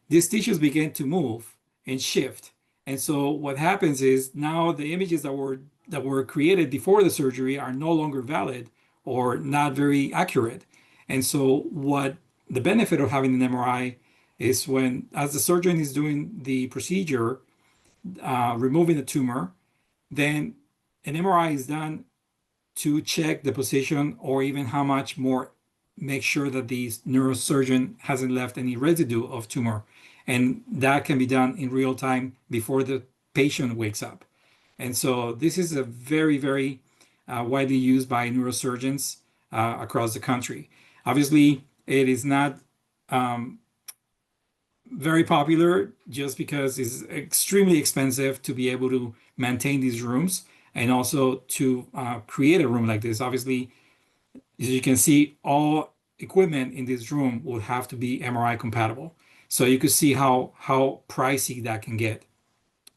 [SPEAKER 1] these tissues begin to move and shift. And so what happens is now the images that were created before the surgery are no longer valid or not very accurate. And so what the benefit of having an MRI is when, as the surgeon is doing the procedure, removing the tumor, then an MRI is done to check the position or even how much more, make sure that the neurosurgeon hasn't left any residue of tumor. And that can be done in real time before the patient wakes up. And so this is a very, very widely used by neurosurgeons across the country. Obviously, it is not very popular just because it's extremely expensive to be able to maintain these rooms and also to create a room like this. Obviously, as you can see, all equipment in this room will have to be MRI compatible. So you could see how pricey that can get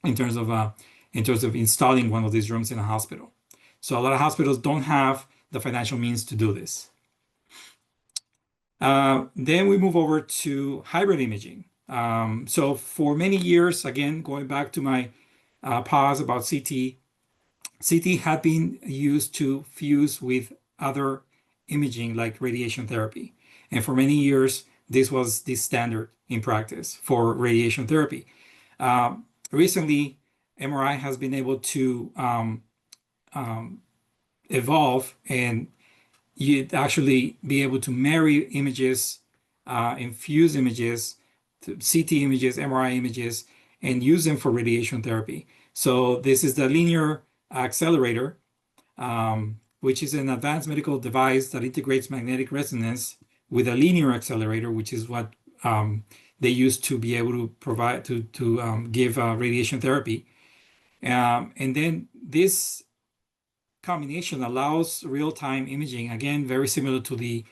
[SPEAKER 1] in terms of installing one of these rooms in a hospital. So a lot of hospitals don't have the financial means to do this. Then we move over to hybrid imaging. So for many years, again, going back to my pause about CT, CT had been used to fuse with other imaging like radiation therapy. And for many years, this was the standard in practice for radiation therapy. Recently, MRI has been able to um, evolve and you'd actually be able to marry images, infuse images, CT images, MRI images, and use them for radiation therapy. So this is the linear accelerator, which is an advanced medical device that integrates magnetic resonance with a linear accelerator, which is what they use to be able to provide to give radiation therapy. And then this combination allows real-time imaging, again, very similar to the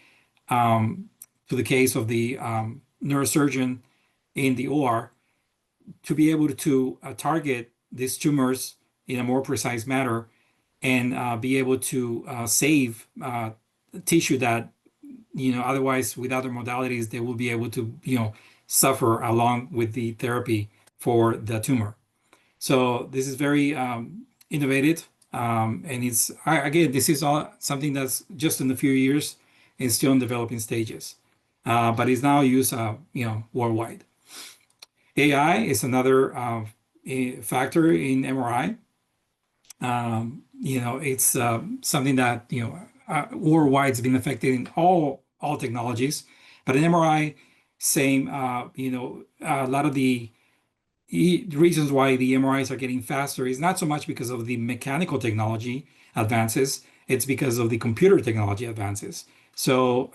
[SPEAKER 1] case of the neurosurgeon in the OR, to be able to target these tumors in a more precise manner and be able to save tissue that, otherwise with other modalities, they will be able to, suffer along with the therapy for the tumor. So this is very innovative. And again, this is all something that's just in a few years and still in developing stages. But it's now used, worldwide. AI is another factor in MRI. It's something that worldwide has been affected in all technologies, but in MRI, same. A lot of the reasons why the MRIs are getting faster is not so much because of the mechanical technology advances; it's because of the computer technology advances. So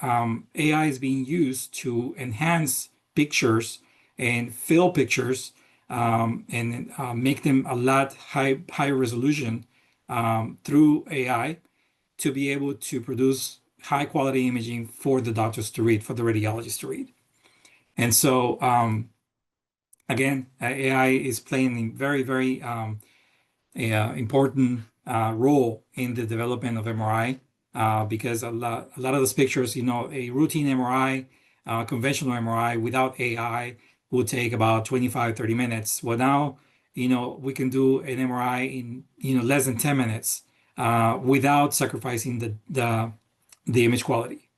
[SPEAKER 1] AI is being used to enhance pictures and fill pictures and make them a lot higher resolution through AI to be able to produce high quality imaging for the doctors to read, for the radiologists to read. And so, again, AI is playing a very, very important role in the development of MRI because a lot of those pictures, a routine MRI, conventional MRI without AI will take about 25, 30 minutes. Well, now, we can do an MRI in, less than 10 minutes without sacrificing the image quality.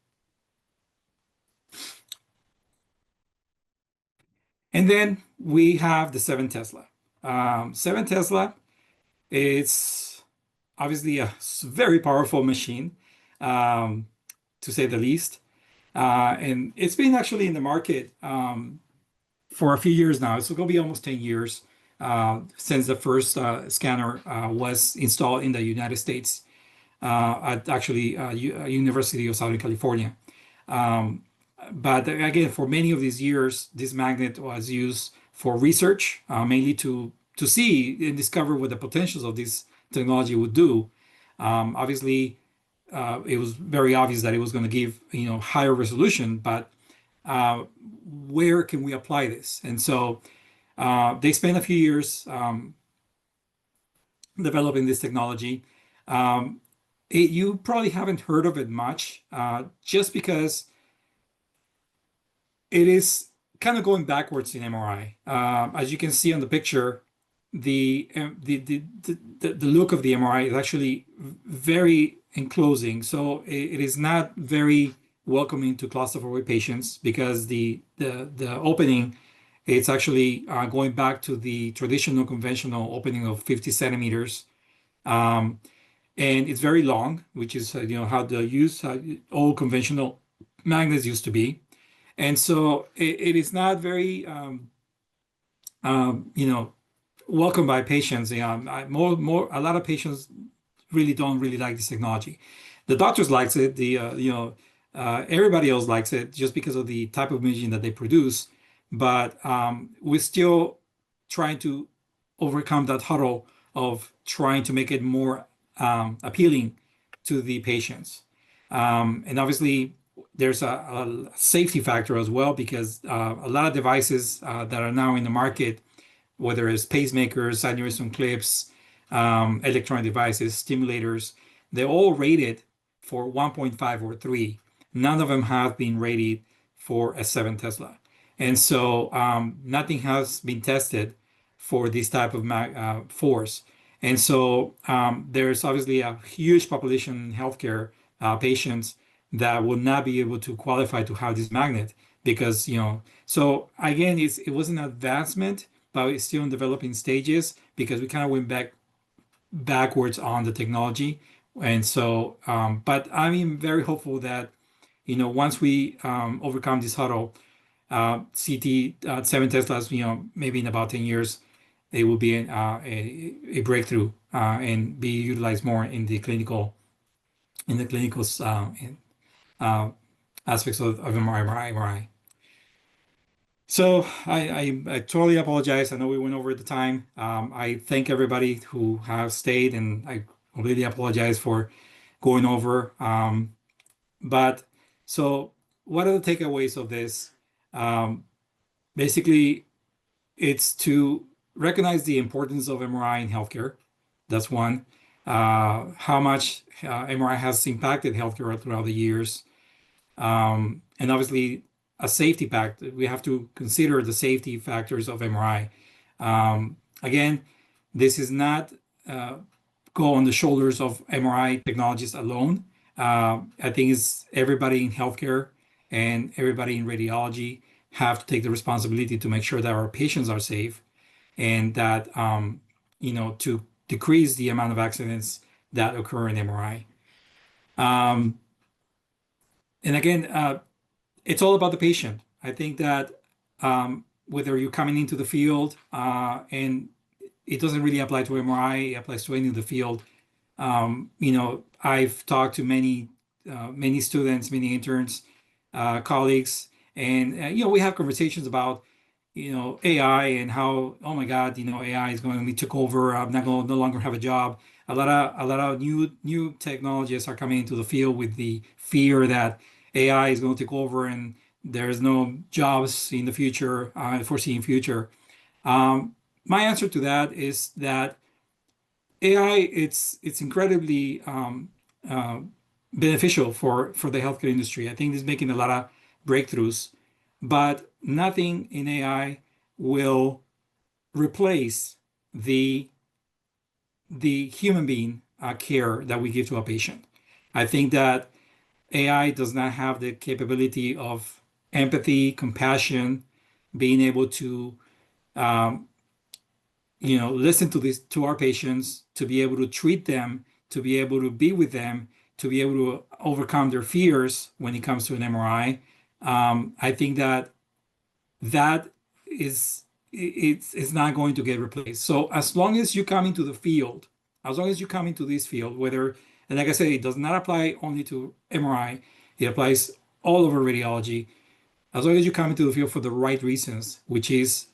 [SPEAKER 1] And then we have the 7 Tesla. 7 Tesla, it's obviously a very powerful machine, to say the least. And it's been actually in the market for a few years now. It's going to be almost 10 years since the first scanner was installed in the United States at actually University of Southern California. But again, for many of these years, this magnet was used for research, mainly to see and discover what the potentials of this technology would do. Obviously, it was very obvious that it was going to give higher resolution, but where can we apply this? And so they spent a few years developing this technology. You probably haven't heard of it much, just because it is kind of going backwards in MRI. As you can see on the picture, the look of the MRI is actually very enclosing. So it is not very welcoming to claustrophobic patients because the opening, it's actually going back to the traditional conventional opening of 50 centimeters. And it's very long, which is how all conventional magnets used to be. And so it is not very welcomed by patients. A lot of patients don't really like this technology. The doctors likes it. Everybody else likes it just because of the type of imaging that they produce. But we're still trying to overcome that hurdle of trying to make it more appealing to the patients. And obviously, there's a safety factor as well because a lot of devices that are now in the market, whether it's pacemakers, side neurism clips, electronic devices, stimulators, they're all rated for 1.5 or 3. None of them have been rated for a 7 Tesla. And so nothing has been tested for this type of force. And so there's obviously a huge population in healthcare patients that will not be able to qualify to have this magnet because, so again, it was an advancement, but it's still in developing stages because we kind of went backwards on the technology. And so, but I'm very hopeful that, once we overcome this hurdle, CT 7 Teslas, maybe in about 10 years, it will be a breakthrough and be utilized more in the clinical uh, aspects of MRI. So I totally apologize. I know we went over the time. I thank everybody who have stayed, and I completely apologize for going over. But so, what are the takeaways of this? Um, Basically, it's to recognize the importance of MRI in healthcare. That's one. How much MRI has impacted healthcare throughout the years. And obviously, a safety pact. We have to consider the safety factors of MRI. Again, this is not go on the shoulders of MRI technologists alone. I think it's everybody in healthcare and everybody in radiology have to take the responsibility to make sure that our patients are safe and that to decrease the amount of accidents that occur in MRI. And again, it's all about the patient. I think that whether you're coming into the field and it doesn't really apply to MRI, it applies to any of the field. I've talked to many students, many interns, colleagues, and we have conversations about AI and how, oh my God, AI is going to be took over. I'm not going to no longer have a job. A lot of new technologies are coming into the field with the fear that AI is going to take over and there's no jobs in the future, foreseen future. My answer to that is that AI it's incredibly uh, beneficial for the healthcare industry. I think it's making a lot of breakthroughs, but nothing in AI will replace the human being care that we give to a patient. I think that AI does not have the capability of empathy, compassion, being able to um, listen to our patients, to be able to treat them, to be able to be with them, to be able to overcome their fears when it comes to an MRI. I think that it's not going to get replaced. So as long as you come into the field, as long as you come into this field, whether, and like I said, it does not apply only to MRI, it applies all over radiology. As long as you come into the field for the right reasons, which is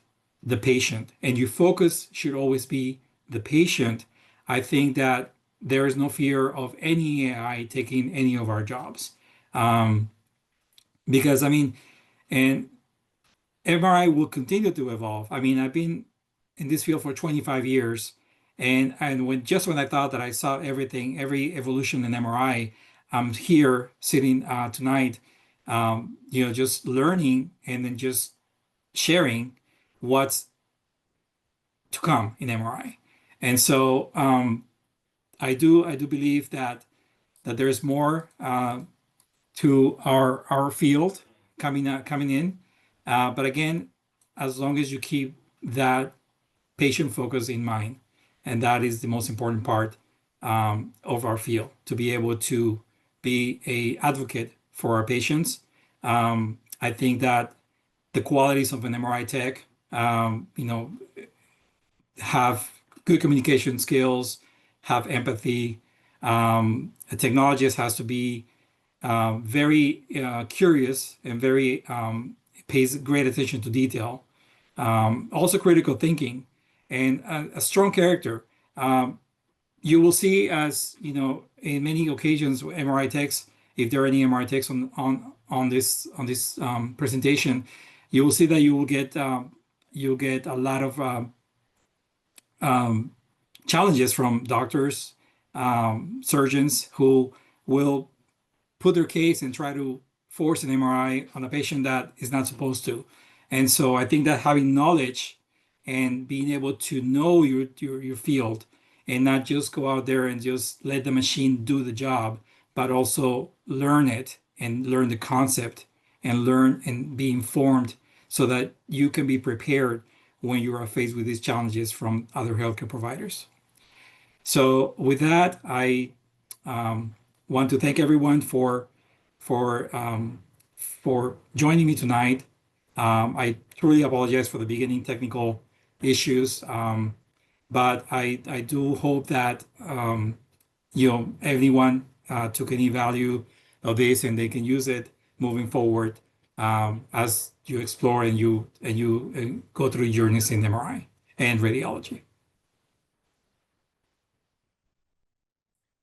[SPEAKER 1] the patient, and your focus should always be the patient, I think that there is no fear of any AI taking any of our jobs. Um, because I mean, and MRI will continue to evolve. I mean, I've been in this field for 25 years, and when I thought that I saw everything, every evolution in MRI, I'm here sitting tonight, just learning and then just sharing what's to come in MRI. And so I do believe that there's more to our field coming in. But again, as long as you keep that patient focus in mind, and that is the most important part of our field, to be able to be a advocate for our patients. I think that the qualities of an MRI tech, have good communication skills, have empathy. A technologist has to be very curious and very pays great attention to detail. Also critical thinking and a strong character. You will see, as in many occasions, MRI techs, if there are any MRI techs on this presentation, you will see that you'll get a lot of um, challenges from doctors, surgeons who will put their case and try to force an MRI on a patient that is not supposed to. And so I think that having knowledge and being able to know your field and not just go out there and just let the machine do the job, but also learn it and learn the concept and learn and be informed so that you can be prepared when you are faced with these challenges from other healthcare providers. So with that, I want to thank everyone for for joining me tonight. I truly apologize for the beginning technical issues, but I do hope that everyone took any value of this and they can use it moving forward as you explore and you go through journeys in MRI and radiology.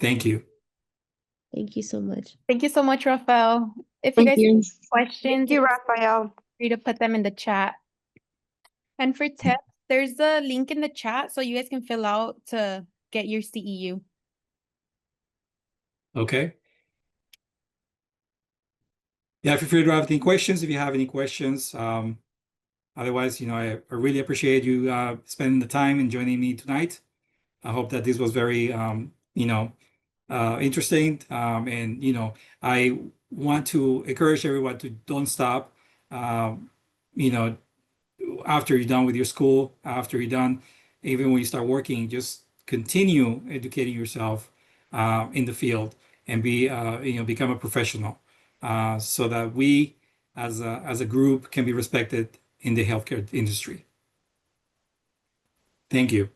[SPEAKER 1] Thank you.
[SPEAKER 2] Thank you so much.
[SPEAKER 3] Thank you so much, Rafael. If you
[SPEAKER 4] Thank
[SPEAKER 3] guys
[SPEAKER 4] you.
[SPEAKER 3] have questions,
[SPEAKER 4] Thank you,
[SPEAKER 3] feel
[SPEAKER 4] Raphael.
[SPEAKER 3] free to put them in the chat. And for tests, there's a link in the chat so you guys can fill out to get your CEU.
[SPEAKER 1] Okay. Yeah, feel free to have any questions if you have any questions. Otherwise, I really appreciate you spending the time and joining me tonight. I hope that this was very, interesting. And, I want to encourage everyone to don't stop, um, you know, after you're done with your school, after you're done, even when you start working, just continue educating yourself in the field and become a professional so that we as a group can be respected in the healthcare industry. Thank you.